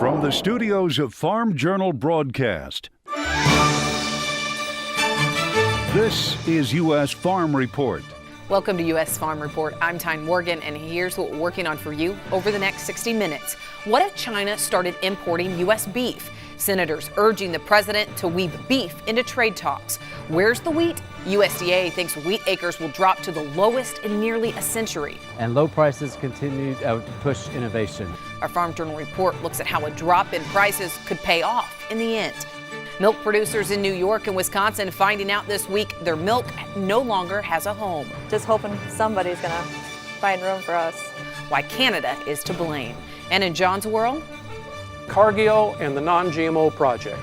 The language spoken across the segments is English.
From the studios of Farm Journal Broadcast, this is U.S. Farm Report. Welcome to U.S. Farm Report. I'm Tyne Morgan, and here's what we're working on for you over the next 60 minutes. What if China started importing U.S. beef? Senators urging the president to weave beef into trade talks. Where's the wheat? USDA thinks wheat acres will drop to the lowest in nearly a century. And low prices continue to push innovation. Our Farm Journal report looks at how a drop in prices could pay off in the end. Milk producers in New York and Wisconsin finding out this week their milk no longer has a home. Just hoping somebody's going to find room for us. Why Canada is to blame. And in John's world, Cargill and the Non-GMO Project.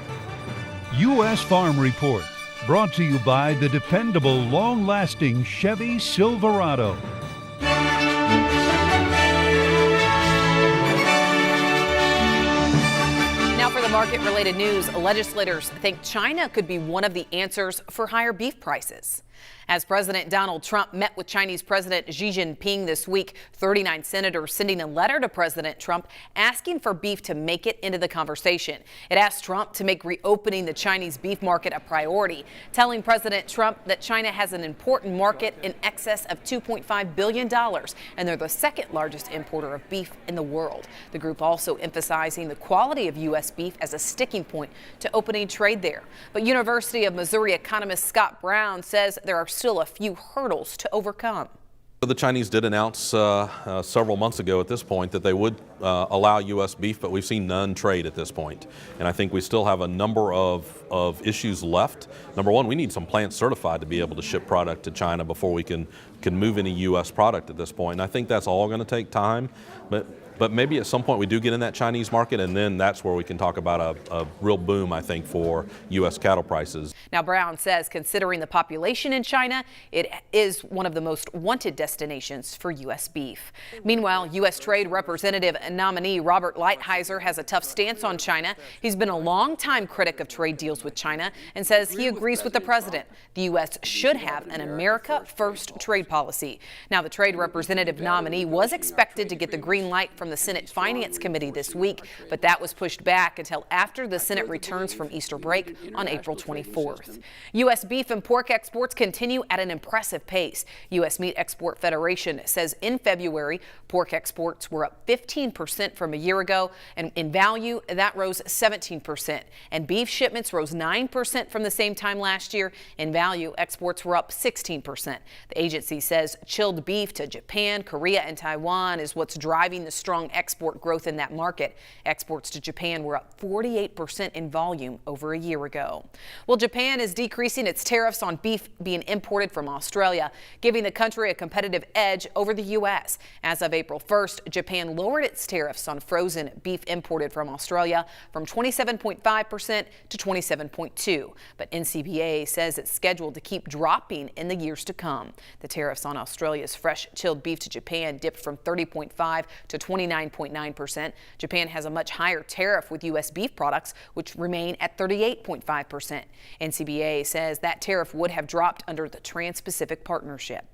U.S. Farm Report, brought to you by the dependable, long-lasting Chevy Silverado. Now for the market-related news, legislators think China could be one of the answers for higher beef prices. As President Donald Trump met with Chinese President Xi Jinping this week, 39 senators sending a letter to President Trump asking for beef to make it into the conversation. It asked Trump to make reopening the Chinese beef market a priority, telling President Trump that China has an important market in excess of $2.5 billion, and they're the second largest importer of beef in the world. The group also emphasizing the quality of U.S. beef as a sticking point to opening trade there. But University of Missouri economist Scott Brown says there are still a few hurdles to overcome. The Chinese did announce several months ago at this point that they would allow U.S. beef, but we've seen none trade at this point. And I think we still have a number of issues left. Number one, we need some plants certified to be able to ship product to China before we can move any U.S. product at this point. And I think that's all going to take time. But maybe at some point we do get in that Chinese market, and then that's where we can talk about a real boom, I think, for U.S. cattle prices. Now, Brown says considering the population in China, it is one of the most wanted destinations for U.S. beef. Meanwhile, U.S. Trade Representative nominee Robert Lighthizer has a tough stance on China. He's been a longtime critic of trade deals with China and says he agrees with the president. The U.S. should have an America First trade policy. Now, the Trade Representative nominee was expected to get the green light from the Senate Finance Committee this week, but that was pushed back until after the Senate returns from Easter break on April 24th. U.S. beef and pork exports continue at an impressive pace. U.S. Meat Export Federation says in February, pork exports were up 15% from a year ago, and in value, that rose 17%. And beef shipments rose 9% from the same time last year. In value, exports were up 16%. The agency says chilled beef to Japan, Korea, and Taiwan is what's driving the strong export growth in that market. Exports to Japan were up 48% in volume over a year ago. Well, Japan is decreasing its tariffs on beef being imported from Australia, giving the country a competitive edge over the U.S. As of April 1st, Japan lowered its tariffs on frozen beef imported from Australia from 27.5% to 27.2%. But NCBA says it's scheduled to keep dropping in the years to come. The tariffs on Australia's fresh chilled beef to Japan dipped from 30.5% to 29.9%. Japan has a much higher tariff with U.S. beef products, which remain at 38.5%. NCBA says that tariff would have dropped under the Trans-Pacific Partnership.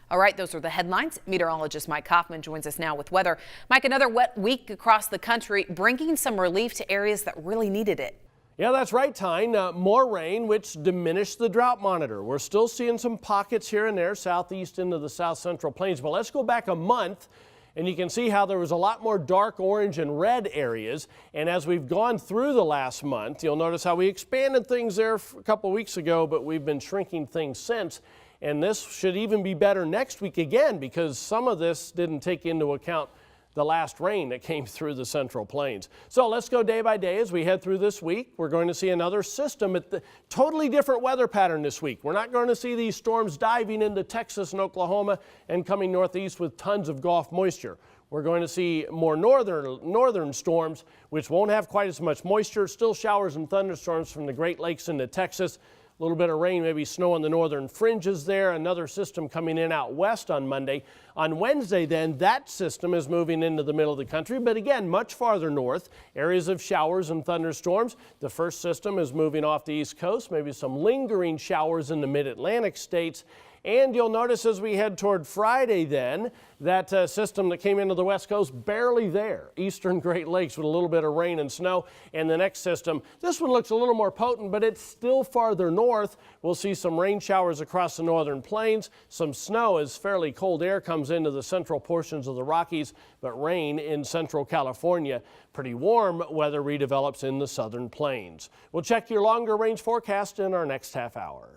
All right, those are the headlines. Meteorologist Mike Hoffman joins us now with weather. Mike, another wet week across the country, bringing some relief to areas that really needed it. Yeah, that's right, Tyne. More rain, which diminished the drought monitor. We're still seeing some pockets here and there, southeast into the south central plains. But let's go back a month, and you can see how there was a lot more dark orange and red areas. And as we've gone through the last month, you'll notice how we expanded things there a couple weeks ago, but we've been shrinking things since. And this should even be better next week again, because some of this didn't take into account the last rain that came through the central plains. So let's go day by day as we head through this week. We're going to see another system at the totally different weather pattern this week. We're not going to see these storms diving into Texas and Oklahoma and coming northeast with tons of Gulf moisture. We're going to see more northern storms, which won't have quite as much moisture. Still showers and thunderstorms from the Great Lakes into Texas. A little bit of rain, maybe snow on the northern fringes there. Another system coming in out west on Monday. On Wednesday, then, that system is moving into the middle of the country, but again, much farther north. Areas of showers and thunderstorms. The first system is moving off the east coast, maybe some lingering showers in the mid-Atlantic states. And you'll notice as we head toward Friday then, that system that came into the West Coast, barely there. Eastern Great Lakes with a little bit of rain and snow. And the next system, this one looks a little more potent, but it's still farther north. We'll see some rain showers across the northern plains, some snow as fairly cold air comes into the central portions of the Rockies, but rain in central California. Pretty warm weather redevelops in the southern plains. We'll check your longer range forecast in our next half hour.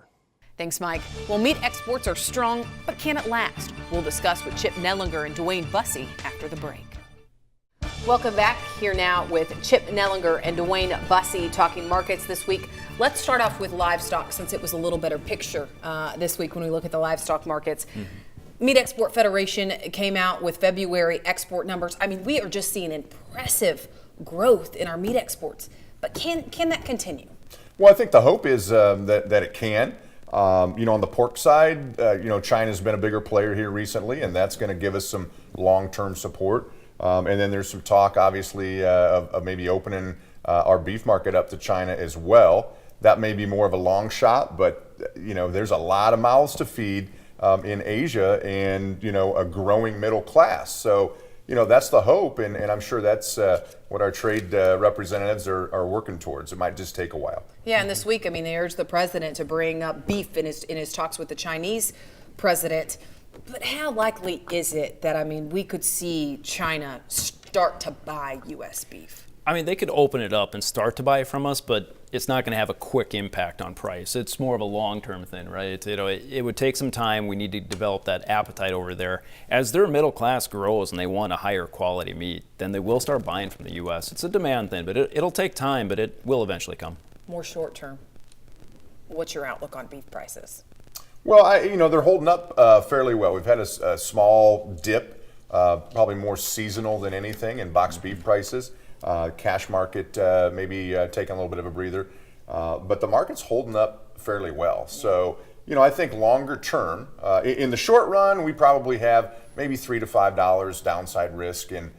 Thanks, Mike. Well, meat exports are strong, but can it last? We'll discuss with Chip Nellinger and Dwayne Bussey after the break. Welcome back. Here now with Chip Nellinger and Dwayne Bussey talking markets this week. Let's start off with livestock since it was a little better picture this week when we look at the livestock markets. Meat Export Federation came out with February export numbers. I mean, we are just seeing impressive growth in our meat exports. But can that continue? Well, I think the hope is that it can. On the pork side, China's been a bigger player here recently, and that's going to give us some long-term support. And then there's some talk, obviously, of maybe opening our beef market up to China as well. That may be more of a long shot, but, there's a lot of mouths to feed in Asia and, a growing middle class. So, that's the hope, and I'm sure that's what our trade representatives are working towards. It might just take a while. Yeah, and this week, they urged the president to bring up beef in his talks with the Chinese president. But how likely is it that, we could see China start to buy U.S. beef? They could open it up and start to buy it from us, but it's not going to have a quick impact on price. It's more of a long-term thing, right? It would take some time. We need to develop that appetite over there. As their middle class grows and they want a higher quality meat, then they will start buying from the U.S. It's a demand thing, but it'll take time, but it will eventually come. More short-term. What's your outlook on beef prices? Well, they're holding up fairly well. We've had a small dip, probably more seasonal than anything in boxed beef prices. Cash market maybe taking a little bit of a breather, but the market's holding up fairly well. So, I think longer term, in the short run, we probably have maybe $3 to $5 downside risk in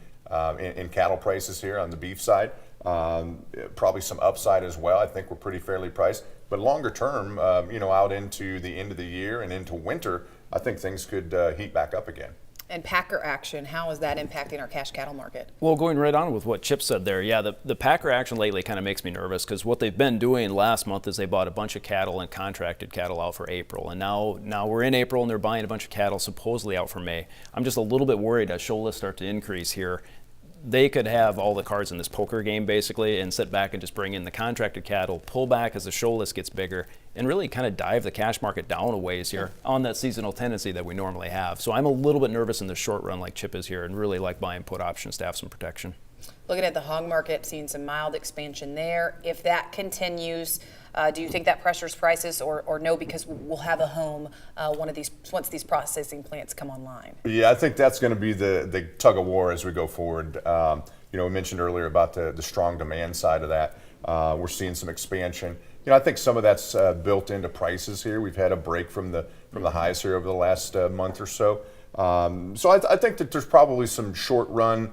cattle prices here on the beef side. Probably some upside as well. I think we're pretty fairly priced. But longer term, out into the end of the year and into winter, I think things could heat back up again. And Packer action, how is that impacting our cash cattle market? Well, going right on with what Chip said there, yeah, the Packer action lately kind of makes me nervous because what they've been doing last month is they bought a bunch of cattle and contracted cattle out for April. And now we're in April and they're buying a bunch of cattle supposedly out for May. I'm just a little bit worried as show lists start to increase here. They could have all the cards in this poker game basically and sit back and just bring in the contracted cattle, pull back as the show list gets bigger, and really kind of dive the cash market down a ways here on that seasonal tendency that we normally have. So I'm a little bit nervous in the short run like Chip is here and really like buying put options to have some protection. Looking at the hog market, seeing some mild expansion there. If that continues, do you think that pressures prices or no, because we'll have a home once these processing plants come online? Yeah, I think that's going to be the tug of war as we go forward. We mentioned earlier about the strong demand side of that. We're seeing some expansion. I think some of that's built into prices here. We've had a break from the highs here over the last month or so. So I think that there's probably some short run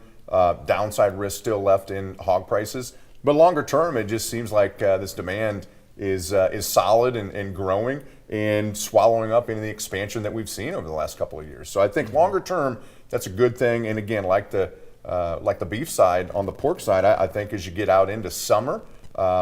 downside risk still left in hog prices. But longer term, it just seems like this demand is solid and growing and swallowing up any of the expansion that we've seen over the last couple of years. So I think longer term, that's a good thing. And again, like the beef side, on the pork side, I think as you get out into summer,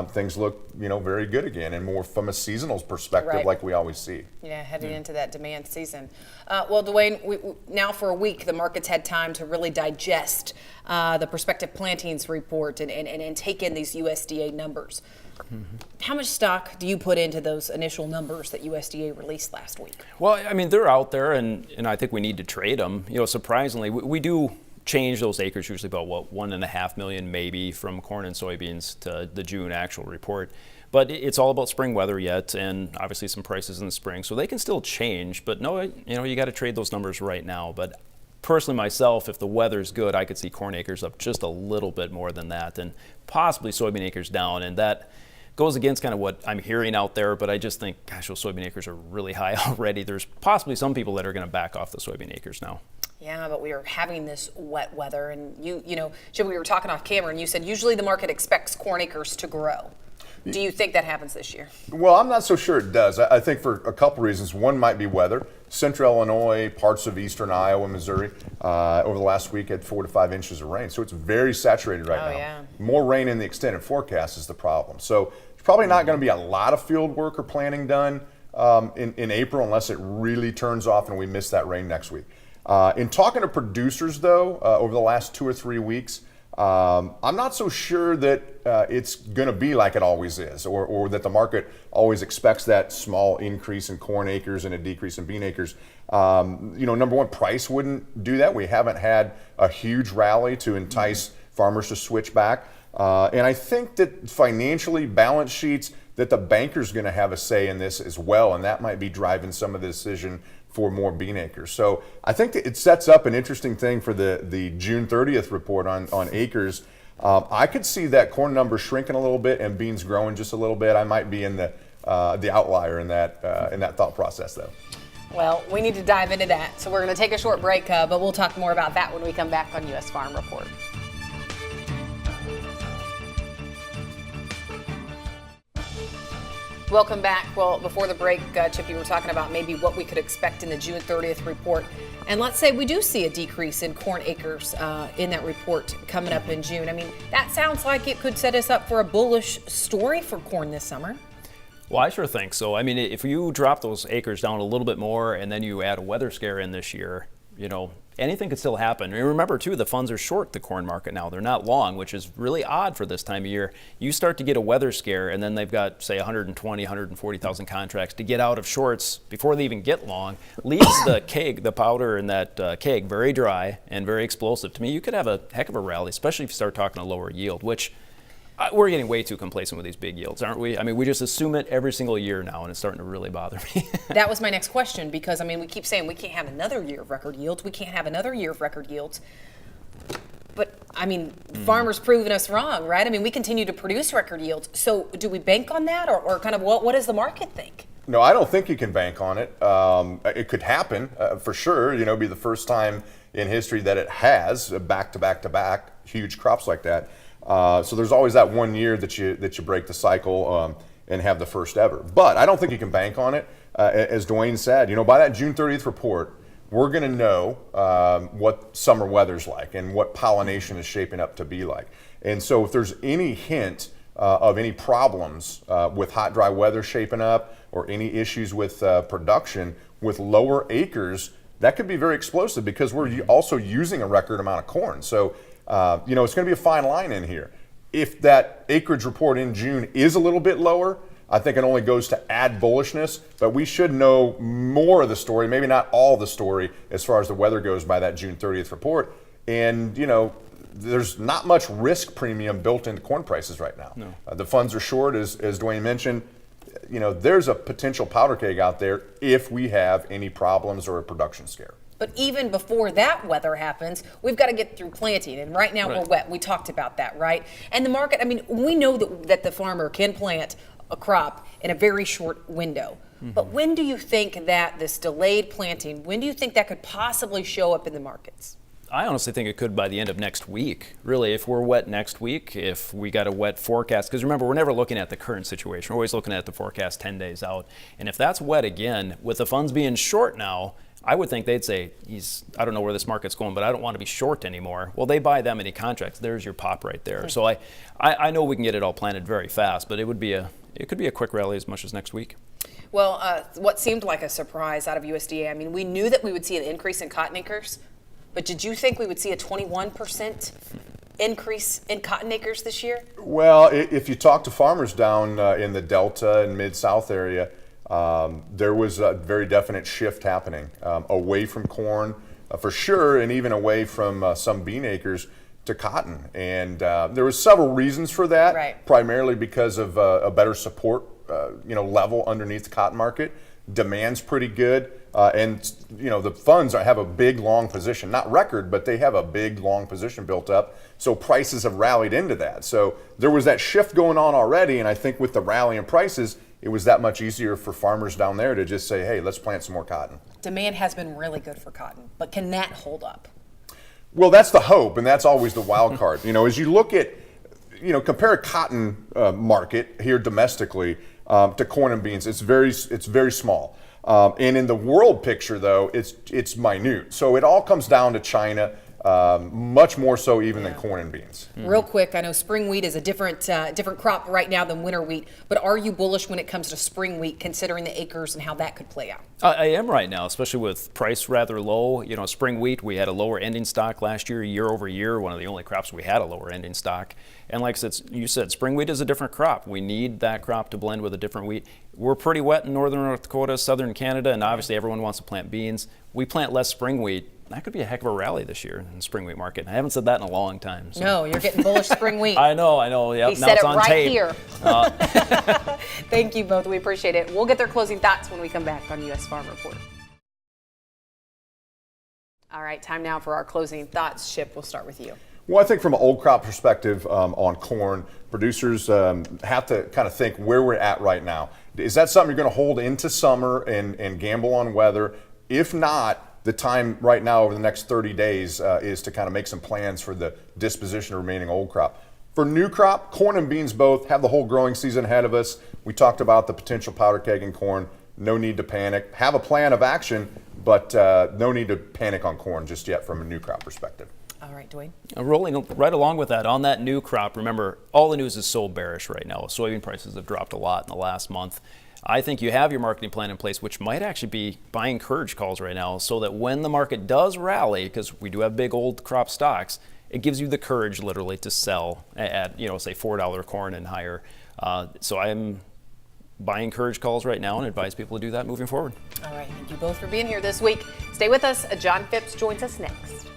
things look very good again and more from a seasonal perspective, right, like we always see. Yeah, heading into that demand season. Well, Dwayne, now for a week, the market's had time to really digest the prospective plantings report and take in these USDA numbers. Mm-hmm. How much stock do you put into those initial numbers that USDA released last week? Well, they're out there, and I think we need to trade them. Surprisingly, we do change those acres usually about 1.5 million maybe from corn and soybeans to the June actual report. But it's all about spring weather yet, and obviously some prices in the spring, so they can still change. But no, you got to trade those numbers right now. But personally myself, if the weather's good, I could see corn acres up just a little bit more than that, and possibly soybean acres down, and that goes against kind of what I'm hearing out there, but I just think, gosh, those soybean acres are really high already. There's possibly some people that are going to back off the soybean acres now. Yeah, but we are having this wet weather, and Jim, we were talking off camera, and you said usually the market expects corn acres to grow. Do you think that happens this year? Well, I'm not so sure it does. I think for a couple reasons. One might be weather. Central Illinois, parts of eastern Iowa, Missouri, over the last week had 4 to 5 inches of rain. So it's very saturated right now. Yeah. More rain in the extended forecast is the problem. So there's probably not going to be a lot of field work or planning done in April unless it really turns off and we miss that rain next week. In talking to producers, though, over the last 2 or 3 weeks, I'm not so sure that it's going to be like it always is, or that the market always expects that small increase in corn acres and a decrease in bean acres. Number one, price wouldn't do that. We haven't had a huge rally to entice farmers to switch back. And I think that financially, balance sheets, that the banker's going to have a say in this as well, and that might be driving some of the decision for more bean acres. So I think that it sets up an interesting thing for the June 30th report on acres. I could see that corn number shrinking a little bit and beans growing just a little bit. I might be in the outlier in that thought process, though. Well, we need to dive into that. So we're going to take a short break, but we'll talk more about that when we come back on U.S. Farm Report. Welcome back. Well, before the break, Chip, you were talking about maybe what we could expect in the June 30th report. And let's say we do see a decrease in corn acres in that report coming up in June. I mean, that sounds like it could set us up for a bullish story for corn this summer. Well, I sure think so. I mean, if you drop those acres down a little bit more and then you add a weather scare in this year, anything could still happen. And remember, too, the funds are short the corn market now. They're not long, which is really odd for this time of year. You start to get a weather scare, and then they've got, say, 120, 140,000 contracts to get out of shorts before they even get long. Leaves the keg, the powder in that keg, very dry and very explosive. To me, you could have a heck of a rally, especially if you start talking a lower yield, which we're getting way too complacent with these big yields, aren't we? I mean, we just assume it every single year now, and it's starting to really bother me. That was my next question, because, I mean, we keep saying we can't have another year of record yields. We can't have another year of record yields. But, I mean, farmers proving us wrong, right? I mean, we continue to produce record yields. So do we bank on that, or kind of what does the market think? No, I don't think you can bank on it. It could happen for sure. Be the first time in history that it has back to back to back huge crops like that. So there's always that 1 year that you break the cycle and have the first ever. But I don't think you can bank on it. As Dwayne said, by that June 30th report, we're going to know what summer weather's like and what pollination is shaping up to be like. And so if there's any hint of any problems with hot, dry weather shaping up, or any issues with production with lower acres, that could be very explosive, because we're also using a record amount of corn. So it's going to be a fine line in here. If that acreage report in June is a little bit lower, I think it only goes to add bullishness, but we should know more of the story, maybe not all the story, as far as the weather goes by that June 30th report. And, there's not much risk premium built into corn prices right now. No. The funds are short, as Dwayne mentioned. There's a potential powder keg out there if we have any problems or a production scare. But even before that weather happens, we've got to get through planting. And right now we're wet. We talked about that, right? And the market, I mean, we know that the farmer can plant a crop in a very short window. Mm-hmm. But when do you think that this delayed planting, when do you think that could possibly show up in the markets? I honestly think it could by the end of next week. Really, if we're wet next week, if we got a wet forecast, because remember, we're never looking at the current situation. We're always looking at the forecast 10 days out. And if that's wet again, with the funds being short now, I would think they'd say, I don't know where this market's going, but I don't want to be short anymore. Well, they buy that many contracts. There's your pop right there. So I know we can get it all planted very fast, but it could be a quick rally as much as next week. Well, what seemed like a surprise out of USDA, I mean, we knew that we would see an increase in cotton acres, but did you think we would see a 21% increase in cotton acres this year? Well, if you talk to farmers down in the Delta and Mid-South area, there was a very definite shift happening away from corn, for sure, and even away from some bean acres to cotton. And there was several reasons for that, right. Primarily because of a better support level underneath the cotton market. Demand's pretty good, and the funds have a big long position, not record, but they have a big long position built up. So prices have rallied into that. So there was that shift going on already, and I think with the rally in prices, it was that much easier for farmers down there to just say, hey, let's plant some more cotton. Demand has been really good for cotton, but can that hold up? Well, that's the hope, and that's always the wild card. As you look at compare a cotton market here domestically to corn and beans. It's very small. And in the world picture, though, it's minute. So it all comes down to China. Much more so even than corn and beans. Real quick, I know spring wheat is a different crop right now than winter wheat, but are you bullish when it comes to spring wheat, considering the acres and how that could play out? I am right now, especially with price rather low. Spring wheat, we had a lower ending stock last year over year, one of the only crops we had a lower ending stock. And like you said, spring wheat is a different crop. We need that crop to blend with a different wheat. We're pretty wet in northern North Dakota, southern Canada, and obviously everyone wants to plant beans. We plant less spring wheat. That could be a heck of a rally this year in the spring wheat market. I haven't said that in a long time. So. No, you're getting bullish spring wheat. I know. Yep. He said it's it on right tape. here. Thank you both. We appreciate it. We'll get their closing thoughts when we come back on U.S. Farm Report. All right, time now for our closing thoughts. Chip, we'll start with you. Well, I think from an old crop perspective on corn, producers have to kind of think where we're at right now. Is that something you're going to hold into summer and gamble on weather? If not, the time right now over the next 30 days is to kind of make some plans for the disposition of remaining old crop. For new crop, corn and beans both have the whole growing season ahead of us. We talked about the potential powder keg in corn. No need to panic. Have a plan of action, but no need to panic on corn just yet from a new crop perspective. All right, Dwayne. Rolling right along with that, on that new crop, remember, all the news is so bearish right now. Soybean prices have dropped a lot in the last month. I think you have your marketing plan in place, which might actually be buying courage calls right now, so that when the market does rally, because we do have big old crop stocks, it gives you the courage literally to sell at, say $4 corn and higher. So I'm buying courage calls right now and advise people to do that moving forward. All right, thank you both for being here this week. Stay with us. John Phipps joins us next.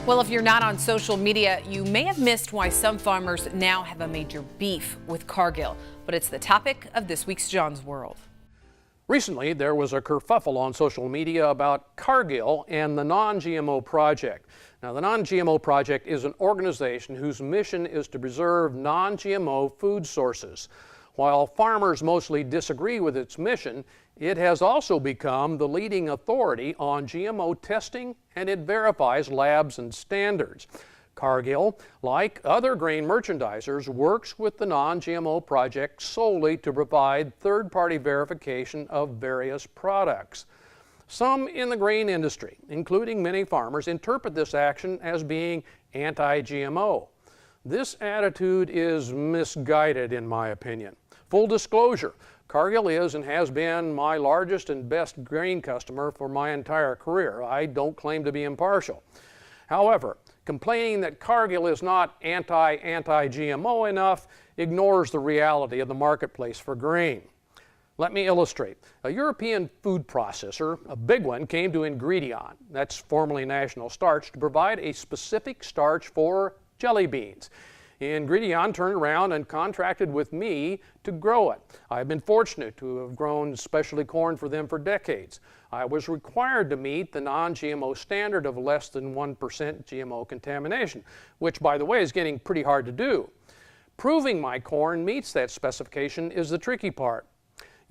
Well, if you're not on social media, you may have missed why some farmers now have a major beef with Cargill. But it's the topic of this week's John's World. Recently, there was a kerfuffle on social media about Cargill and the Non-GMO Project. Now, the Non-GMO Project is an organization whose mission is to preserve non-GMO food sources. While farmers mostly disagree with its mission, it has also become the leading authority on GMO testing, and it verifies labs and standards. Cargill, like other grain merchandisers, works with the Non-GMO Project solely to provide third-party verification of various products. Some in the grain industry, including many farmers, interpret this action as being anti-GMO. This attitude is misguided, in my opinion. Full disclosure, Cargill is and has been my largest and best grain customer for my entire career. I don't claim to be impartial. However, complaining that Cargill is not anti-GMO enough ignores the reality of the marketplace for grain. Let me illustrate. A European food processor, a big one, came to Ingredion, that's formerly National Starch, to provide a specific starch for jelly beans. Ingredion turned around and contracted with me to grow it. I've been fortunate to have grown specialty corn for them for decades. I was required to meet the non-GMO standard of less than 1% GMO contamination, which, by the way, is getting pretty hard to do. Proving my corn meets that specification is the tricky part.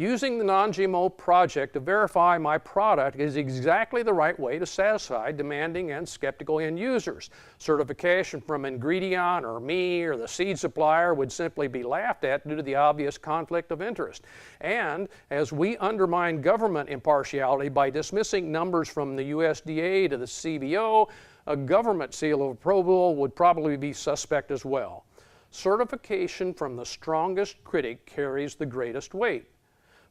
Using the Non-GMO Project to verify my product is exactly the right way to satisfy demanding and skeptical end users. Certification from Ingredion or me or the seed supplier would simply be laughed at due to the obvious conflict of interest. And as we undermine government impartiality by dismissing numbers from the USDA to the CBO, a government seal of approval would probably be suspect as well. Certification from the strongest critic carries the greatest weight.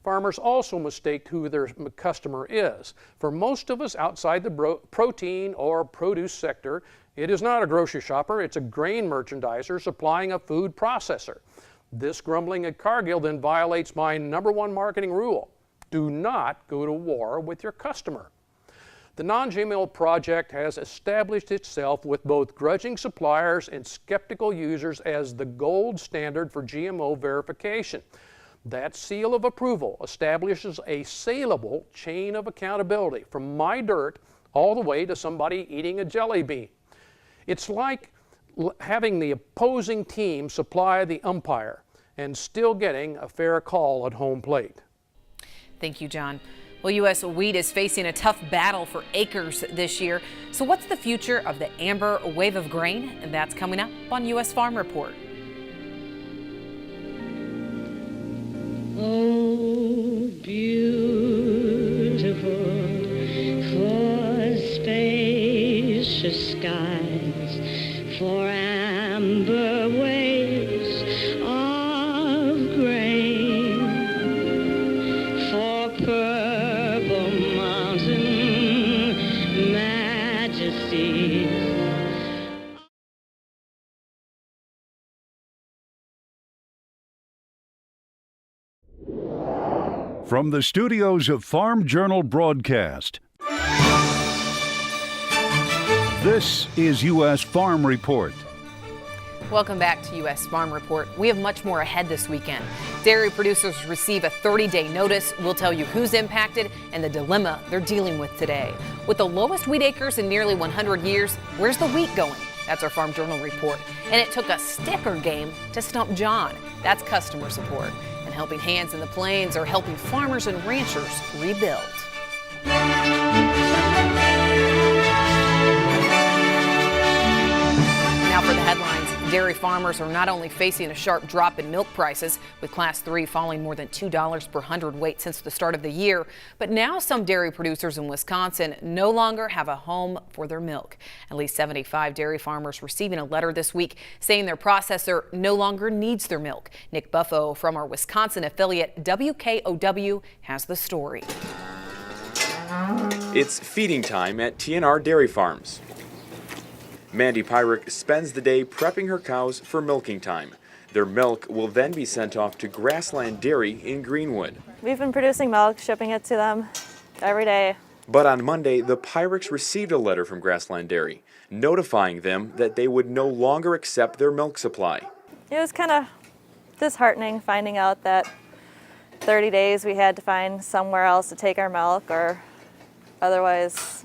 Farmers also mistake who their customer is. For most of us outside the protein or produce sector, it is not a grocery shopper, it's a grain merchandiser supplying a food processor. This grumbling at Cargill then violates my #1 marketing rule. Do not go to war with your customer. The Non-GMO Project has established itself with both grudging suppliers and skeptical users as the gold standard for GMO verification. That seal of approval establishes a saleable chain of accountability from my dirt all the way to somebody eating a jelly bean. It's like having the opposing team supply the umpire and still getting a fair call at home plate. Thank you, John. Well, U.S. wheat is facing a tough battle for acres this year. So what's the future of the amber wave of grain? And that's coming up on U.S. Farm Report. Oh, beautiful for spacious skies, for amber waves of grain, for purple mountain majesties. From the studios of Farm Journal Broadcast, this is U.S. Farm Report. Welcome back to U.S. Farm Report. We have much more ahead this weekend. Dairy producers receive a 30-day notice. We'll tell you who's impacted and the dilemma they're dealing with today. With the lowest wheat acres in nearly 100 years, where's the wheat going? That's our Farm Journal report. And it took a sticker game to stump John. That's customer support. And Helping Hands in the Plains are helping farmers and ranchers rebuild. Now for the headlines. Dairy farmers are not only facing a sharp drop in milk prices, with Class 3 falling more than $2 per hundredweight since the start of the year, but now some dairy producers in Wisconsin no longer have a home for their milk. At least 75 dairy farmers receiving a letter this week saying their processor no longer needs their milk. Nick Buffo from our Wisconsin affiliate WKOW has the story. It's feeding time at TNR Dairy Farms. Mandy Pyrick spends the day prepping her cows for milking time. Their milk will then be sent off to Grassland Dairy in Greenwood. We've been producing milk, shipping it to them every day. But on Monday, the Pyricks received a letter from Grassland Dairy, notifying them that they would no longer accept their milk supply. It was kind of disheartening finding out that 30 days we had to find somewhere else to take our milk, or otherwise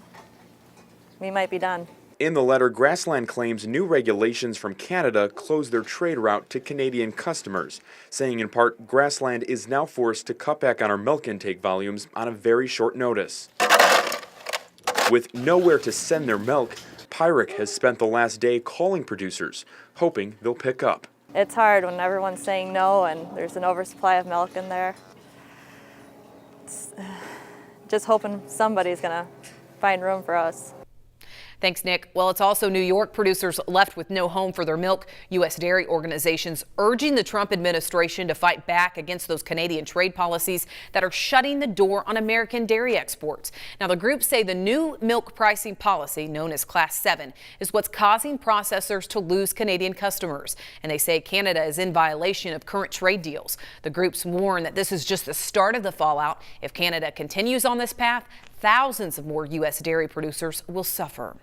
we might be done. In the letter, Grassland claims new regulations from Canada close their trade route to Canadian customers, saying in part, Grassland is now forced to cut back on our milk intake volumes on a very short notice. With nowhere to send their milk, Pyrick has spent the last day calling producers, hoping they'll pick up. It's hard when everyone's saying no and there's an oversupply of milk in there. It's just hoping somebody's gonna find room for us. Thanks, Nick. Well, it's also New York producers left with no home for their milk. U.S. dairy organizations urging the Trump administration to fight back against those Canadian trade policies that are shutting the door on American dairy exports. Now, the groups say the new milk pricing policy, known as Class 7, is what's causing processors to lose Canadian customers. And they say Canada is in violation of current trade deals. The groups warn that this is just the start of the fallout. If Canada continues on this path, thousands of more U.S. dairy producers will suffer.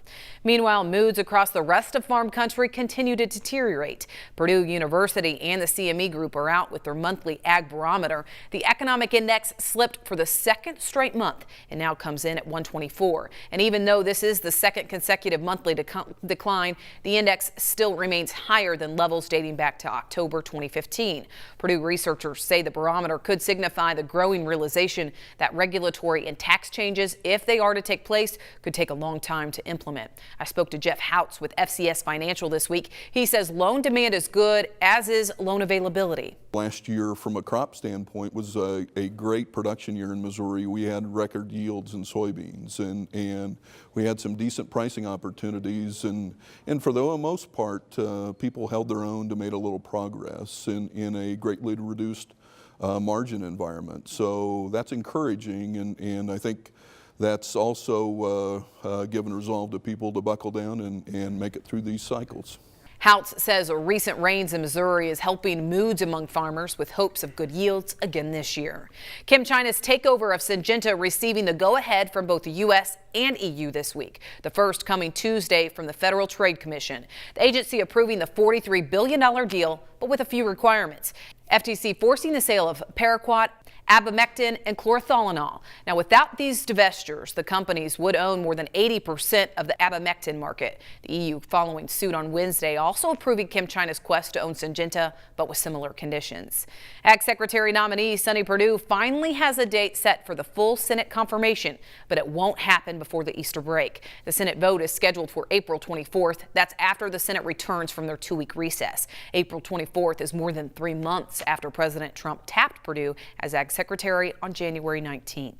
Meanwhile, moods across the rest of farm country continue to deteriorate. Purdue University and the CME Group are out with their monthly ag barometer. The economic index slipped for the second straight month and now comes in at 124. And even though this is the second consecutive monthly decline, the index still remains higher than levels dating back to October 2015. Purdue researchers say the barometer could signify the growing realization that regulatory and tax changes, if they are to take place, could take a long time to implement. I spoke to Jeff Houts with FCS Financial this week. He says loan demand is good, as is loan availability. Last year, from a crop standpoint, was a great production year in Missouri. We had record yields in soybeans, and we had some decent pricing opportunities. And for the most part, people held their own to make a little progress in a greatly reduced margin environment. So that's encouraging, and I think that's also given resolve to people to buckle down and make it through these cycles. Houts says recent rains in Missouri is helping moods among farmers with hopes of good yields again this year. ChemChina's takeover of Syngenta receiving the go-ahead from both the U.S. and EU this week, the first coming Tuesday from the Federal Trade Commission. The agency approving the $43 billion deal, but with a few requirements. FTC forcing the sale of Paraquat, abamectin, and chlorothalonil. Now, without these divestitures, the companies would own more than 80% of the abamectin market. The EU following suit on Wednesday, also approving ChemChina's quest to own Syngenta, but with similar conditions. Ag Secretary nominee Sonny Perdue finally has a date set for the full Senate confirmation, but it won't happen before the Easter break. The Senate vote is scheduled for April 24th. That's after the Senate returns from their 2-week recess. April 24th is more than 3 months after President Trump tapped Perdue as Ag Secretary on January 19th.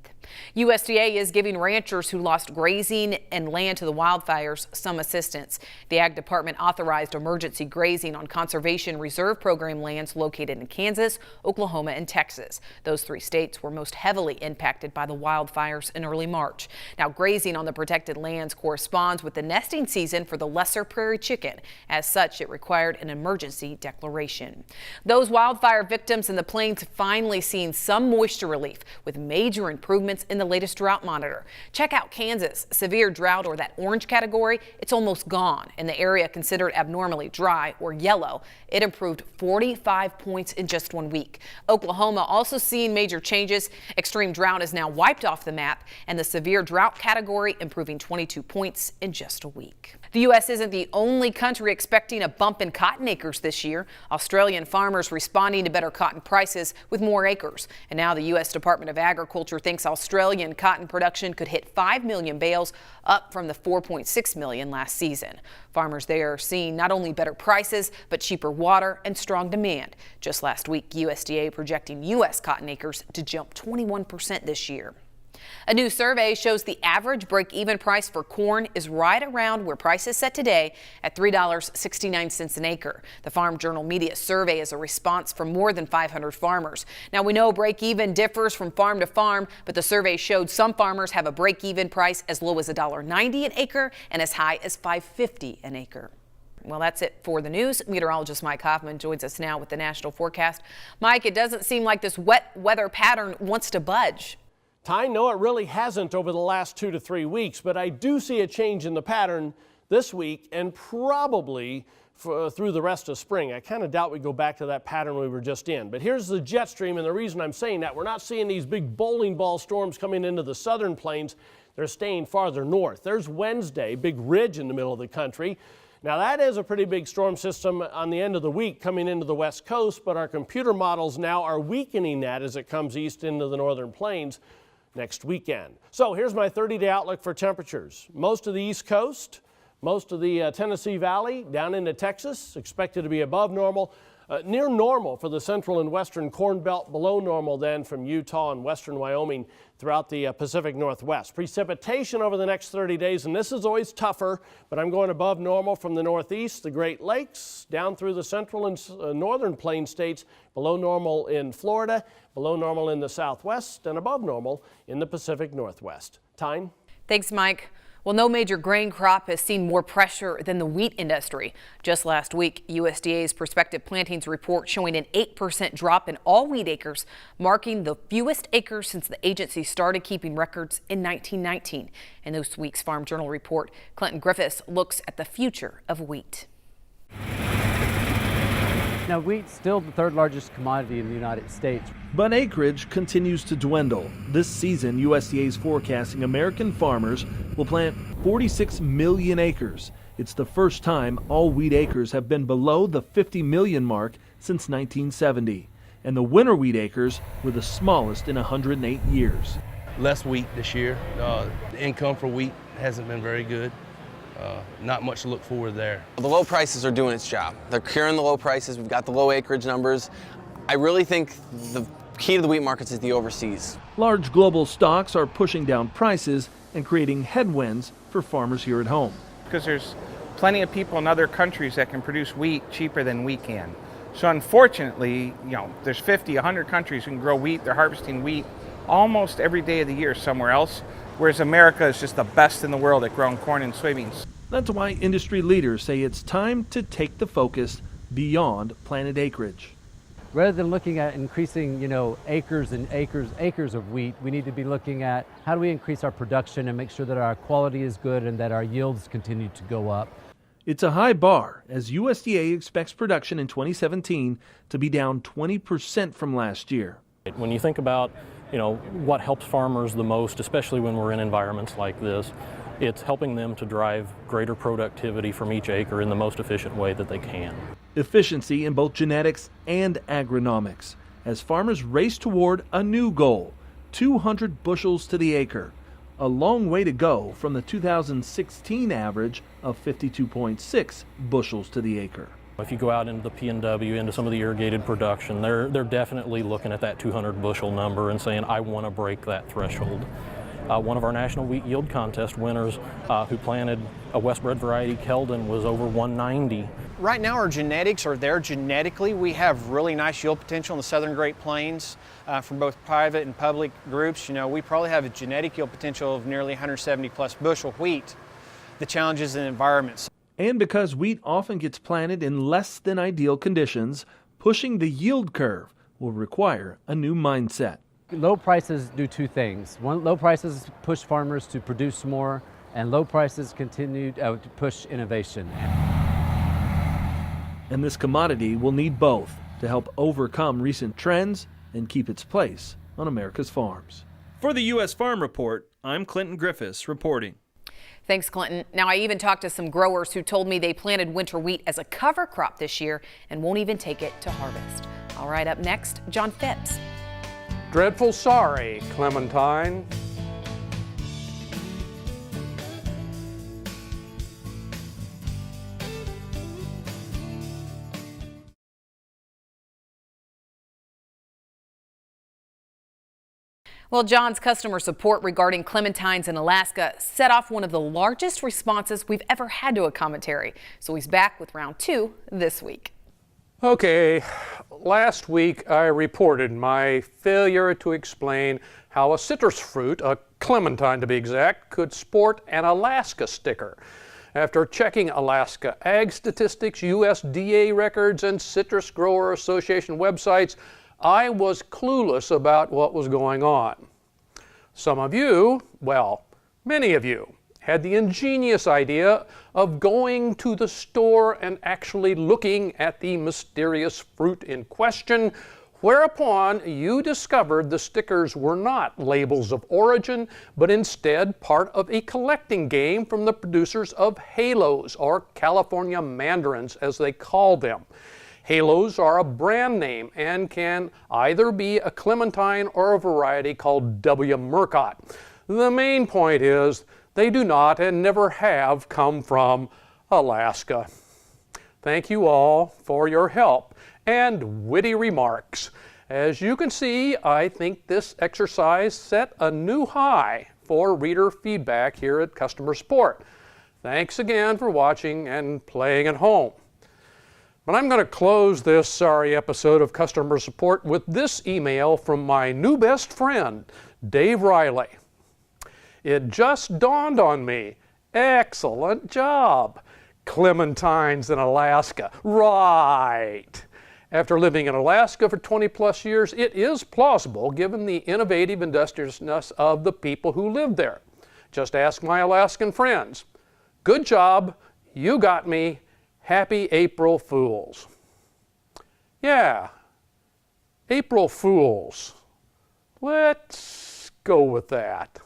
USDA is giving ranchers who lost grazing and land to the wildfires some assistance. The Ag Department authorized emergency grazing on Conservation Reserve Program lands located in Kansas, Oklahoma, and Texas. Those 3 states were most heavily impacted by the wildfires in early March. Now, grazing on the protected lands corresponds with the nesting season for the lesser prairie chicken. As such, it required an emergency declaration. Those wildfire victims in the plains finally seen some moisture relief with major improvements in the latest drought monitor. Check out Kansas. Severe drought, or that orange category, it's almost gone. In the area considered abnormally dry or yellow, it improved 45 points in just 1 week. Oklahoma also seeing major changes. Extreme drought is now wiped off the map, and the severe drought category improving 22 points in just a week. The U.S. isn't the only country expecting a bump in cotton acres this year. Australian farmers responding to better cotton prices with more acres. And now the U.S. Department of Agriculture thinks Australian cotton production could hit 5 million bales, up from the 4.6 million last season. Farmers there are seeing not only better prices, but cheaper water and strong demand. Just last week, USDA projecting U.S. cotton acres to jump 21% this year. A new survey shows the average break-even price for corn is right around where prices set today at $3.69 an acre. The Farm Journal Media survey is a response from more than 500 farmers. Now, we know break-even differs from farm to farm, but the survey showed some farmers have a break-even price as low as $1.90 an acre and as high as $5.50 an acre. Well, that's it for the news. Meteorologist Mike Hoffman joins us now with the national forecast. Mike, it doesn't seem like this wet weather pattern wants to budge. Ty, no, it really hasn't over the last 2 to 3 weeks, but I do see a change in the pattern this week and probably through the rest of spring. I kind of doubt we go back to that pattern we were just in. But here's the jet stream, and the reason I'm saying that, we're not seeing these big bowling ball storms coming into the southern plains. They're staying farther north. There's Wednesday, big ridge in the middle of the country. Now, that is a pretty big storm system on the end of the week coming into the west coast, but our computer models now are weakening that as it comes east into the northern plains next weekend. So here's my 30-day outlook for temperatures. Most of the East Coast, most of the Tennessee Valley, down into Texas, expected to be above normal. Near normal for the central and western Corn Belt, below normal then from Utah and western Wyoming throughout the Pacific Northwest. Precipitation over the next 30 days, and this is always tougher, but I'm going above normal from the Northeast, the Great Lakes, down through the central and northern plain states, below normal in Florida, below normal in the Southwest, and above normal in the Pacific Northwest. Tyne? Thanks, Mike. Well, no major grain crop has seen more pressure than the wheat industry. Just last week, USDA's prospective plantings report showing an 8% drop in all wheat acres, marking the fewest acres since the agency started keeping records in 1919. In this week's Farm Journal report, Clinton Griffiths looks at the future of wheat. Now, wheat's still the 3rd largest commodity in the United States. But acreage continues to dwindle. This season, USDA is forecasting American farmers will plant 46 million acres. It's the first time all wheat acres have been below the 50 million mark since 1970. And the winter wheat acres were the smallest in 108 years. Less wheat this year. The income for wheat hasn't been very good. Not much to look forward there. The low prices are doing its job. They're curing the low prices. We've got the low acreage numbers. I really think the key to the wheat markets is the overseas. Large global stocks are pushing down prices and creating headwinds for farmers here at home. Because there's plenty of people in other countries that can produce wheat cheaper than we can. So unfortunately, there's 50, 100 countries who can grow wheat. They're harvesting wheat almost every day of the year somewhere else, whereas America is just the best in the world at growing corn and soybeans. That's why industry leaders say it's time to take the focus beyond planted acreage. Rather than looking at increasing, acres and acres of wheat, we need to be looking at how do we increase our production and make sure that our quality is good and that our yields continue to go up. It's a high bar, as USDA expects production in 2017 to be down 20% from last year. When you think about, what helps farmers the most, especially when we're in environments like this, it's helping them to drive greater productivity from each acre in the most efficient way that they can. Efficiency in both genetics and agronomics as farmers race toward a new goal, 200 bushels to the acre. A long way to go from the 2016 average of 52.6 bushels to the acre. If you go out into the P&W, into some of the irrigated production, they're definitely looking at that 200 bushel number and saying, I want to break that threshold. One of our National Wheat Yield Contest winners who planted a West-bred variety, Keldon, was over 190. Right now our genetics are there genetically. We have really nice yield potential in the southern Great Plains from both private and public groups. We probably have a genetic yield potential of nearly 170 plus bushel wheat. The challenge is in environments. And because wheat often gets planted in less than ideal conditions, pushing the yield curve will require a new mindset. Low prices do two things. One, low prices push farmers to produce more, and low prices continue to push innovation. And this commodity will need both to help overcome recent trends and keep its place on America's farms. For the U.S. Farm Report, I'm Clinton Griffiths reporting. Thanks, Clinton. Now, I even talked to some growers who told me they planted winter wheat as a cover crop this year and won't even take it to harvest. All right, up next, John Phipps. Dreadful sorry, Clementine. Well, John's customer support regarding clementines in Alaska set off one of the largest responses we've ever had to a commentary. So he's back with round 2 this week. Okay, last week I reported my failure to explain how a citrus fruit, a clementine to be exact, could sport an Alaska sticker. After checking Alaska Ag Statistics, USDA records, and Citrus Grower Association websites, I was clueless about what was going on. Some of you, well, many of you, had the ingenious idea of going to the store and actually looking at the mysterious fruit in question, whereupon you discovered the stickers were not labels of origin, but instead part of a collecting game from the producers of halos, or California mandarins as they call them. Halos are a brand name and can either be a clementine or a variety called W. Murcott. The main point is they do not and never have come from Alaska. Thank you all for your help and witty remarks. As you can see, I think this exercise set a new high for reader feedback here at Customer Support. Thanks again for watching and playing at home. But I'm going to close this sorry episode of Customer Support with this email from my new best friend, Dave Riley. It just dawned on me. Excellent job. Clementines in Alaska. Right. After living in Alaska for 20 plus years, it is plausible given the innovative industriousness of the people who live there. Just ask my Alaskan friends. Good job. You got me. Happy April Fools. Yeah, April Fools. Let's go with that.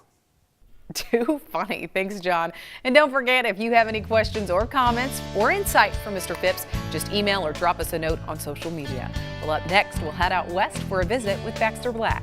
Too funny. Thanks, John. And don't forget, if you have any questions or comments or insight for Mr. Phipps, just email or drop us a note on social media. Well, up next, we'll head out west for a visit with Baxter Black.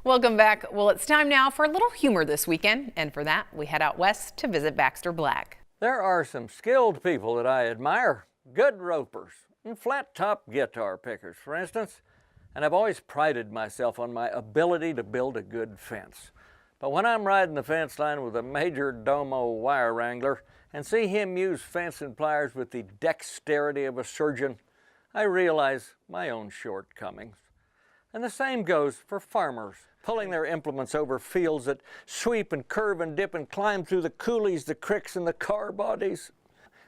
Welcome back. Well, it's time now for a little humor this weekend, and for that, we head out west to visit Baxter Black. There are some skilled people that I admire, good ropers and flat-top guitar pickers, for instance, and I've always prided myself on my ability to build a good fence. But when I'm riding the fence line with a major domo wire wrangler and see him use fence and pliers with the dexterity of a surgeon, I realize my own shortcomings. And the same goes for farmers, pulling their implements over fields that sweep and curve and dip and climb through the coulees, the cricks, and the car bodies,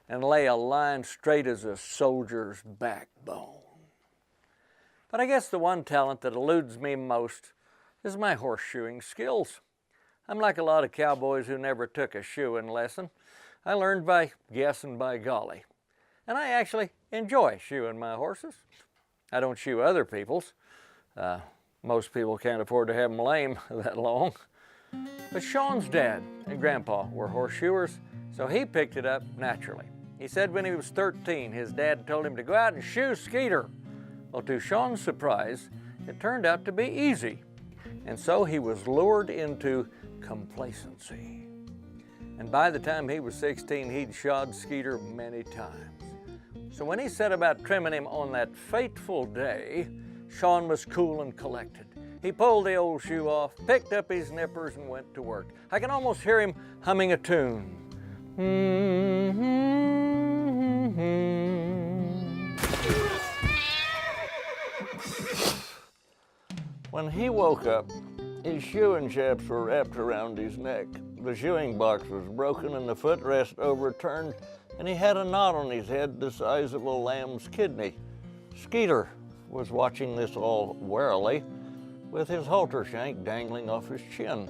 and lay a line straight as a soldier's backbone. But I guess the one talent that eludes me most is my horseshoeing skills. I'm like a lot of cowboys who never took a shoeing lesson. I learned by guessing by golly. And I actually enjoy shoeing my horses. I don't shoe other people's. Most people can't afford to have them lame that long. But Sean's dad and grandpa were horseshoers, so he picked it up naturally. He said when he was 13, his dad told him to go out and shoe Skeeter. Well, to Sean's surprise, it turned out to be easy. And so he was lured into complacency. And by the time he was 16, he'd shod Skeeter many times. So when he set about trimming him on that fateful day, Sean was cool and collected. He pulled the old shoe off, picked up his nippers, and went to work. I can almost hear him humming a tune. When he woke up, his shoeing chaps were wrapped around his neck. The shoeing box was broken and the footrest overturned, and he had a knot on his head the size of a lamb's kidney. Skeeter was watching this all warily, with his halter shank dangling off his chin.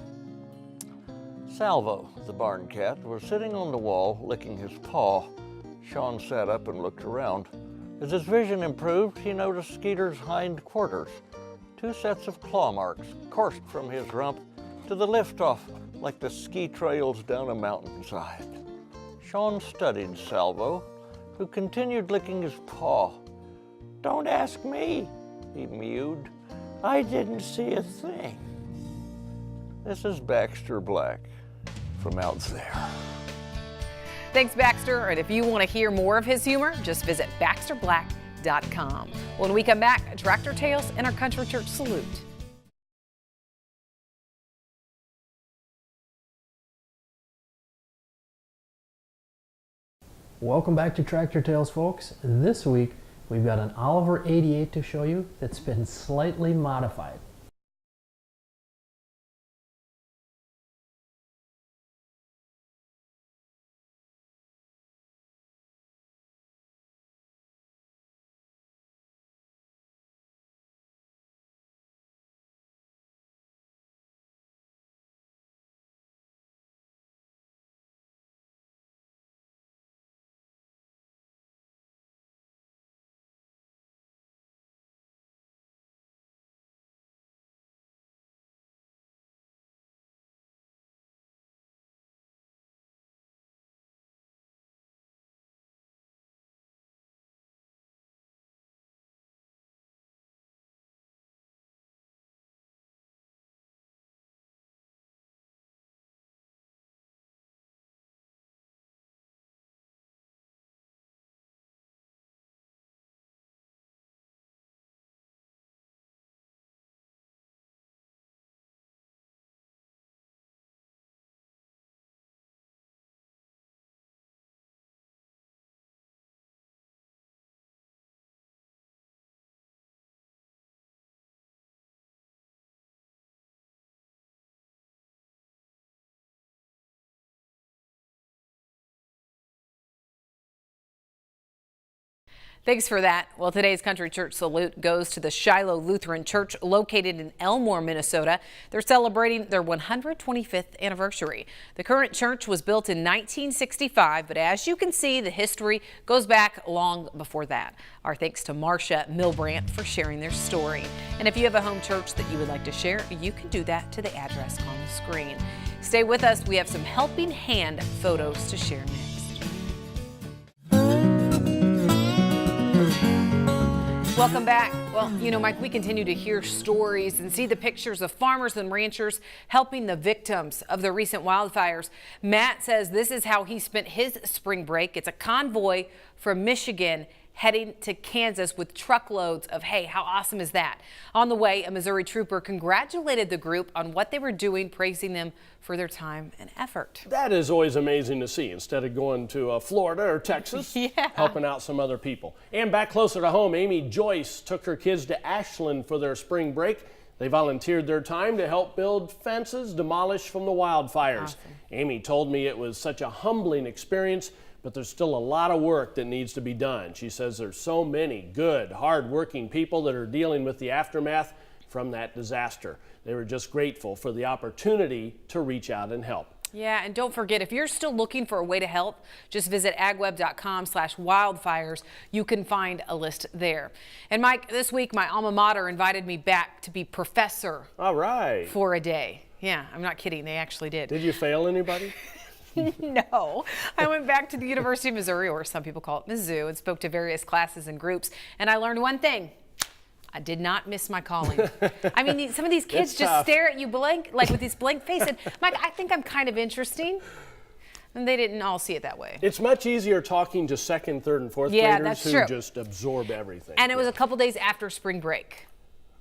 Salvo, the barn cat, was sitting on the wall licking his paw. Sean sat up and looked around. As his vision improved, he noticed Skeeter's hind quarters. 2 sets of claw marks coursed from his rump to the liftoff like the ski trails down a mountainside. Sean studied Salvo, who continued licking his paw. "Don't ask me," he mewed. "I didn't see a thing." This is Baxter Black from out there. Thanks, Baxter. And if you want to hear more of his humor, just visit BaxterBlack.com. When we come back, Tractor Tales and our Country Church Salute. Welcome back to Tractor Tales, folks. This week, we've got an Oliver 88 to show you that's been slightly modified. Thanks for that. Well, today's Country Church Salute goes to the Shiloh Lutheran Church located in Elmore, Minnesota. They're celebrating their 125th anniversary. The current church was built in 1965, but as you can see, the history goes back long before that. Our thanks to Marcia Milbrandt for sharing their story. And if you have a home church that you would like to share, you can do that to the address on the screen. Stay with us. We have some helping hand photos to share next. Welcome back. Well, you know, Mike, we continue to hear stories and see the pictures of farmers and ranchers helping the victims of the recent wildfires. Matt says this is how he spent his spring break. It's a convoy from Michigan heading to Kansas with truckloads of hay. How awesome is that? On the way, a Missouri trooper congratulated the group on what they were doing, praising them for their time and effort. That is always amazing to see, instead of going to Florida or Texas, helping out some other people. And back closer to home, Amy Joyce took her kids to Ashland for their spring break. They volunteered their time to help build fences demolished from the wildfires. Awesome. Amy told me it was such a humbling experience, but there's still a lot of work that needs to be done. She says there's so many good, hard-working people that are dealing with the aftermath. from that disaster. They were just grateful for the opportunity to reach out and help. Yeah, and don't forget, if you're still looking for a way to help, just visit agweb.com/wildfires. You can find a list there. And Mike, this week my alma mater invited me back to be professor. All right. For a day. Yeah, I'm not kidding. They actually did. Did you fail anybody? No. I went back to the University of Missouri, or some people call it Mizzou, and spoke to various classes and groups. And I learned one thing. I did not miss my calling. I mean, some of these kids It's just tough. stare at you blank, like with this blank face. And Mike, I think I'm kind of interesting. And they didn't all see it that way. It's much easier talking to second, third, and fourth Yeah, graders that's who true. just absorb everything. And it was a couple days after spring break.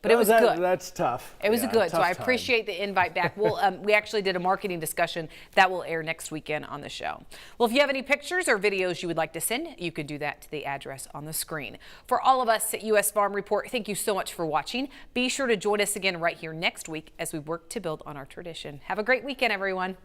But Oh, it was good. That's tough. It was Yeah, good, so tough I time. appreciate the invite back. We actually did a marketing discussion that will air next weekend on the show. Well, if you have any pictures or videos you would like to send, you can do that to the address on the screen. For all of us at U.S. Farm Report, thank you so much for watching. Be sure to join us again right here next week as we work to build on our tradition. Have a great weekend, everyone.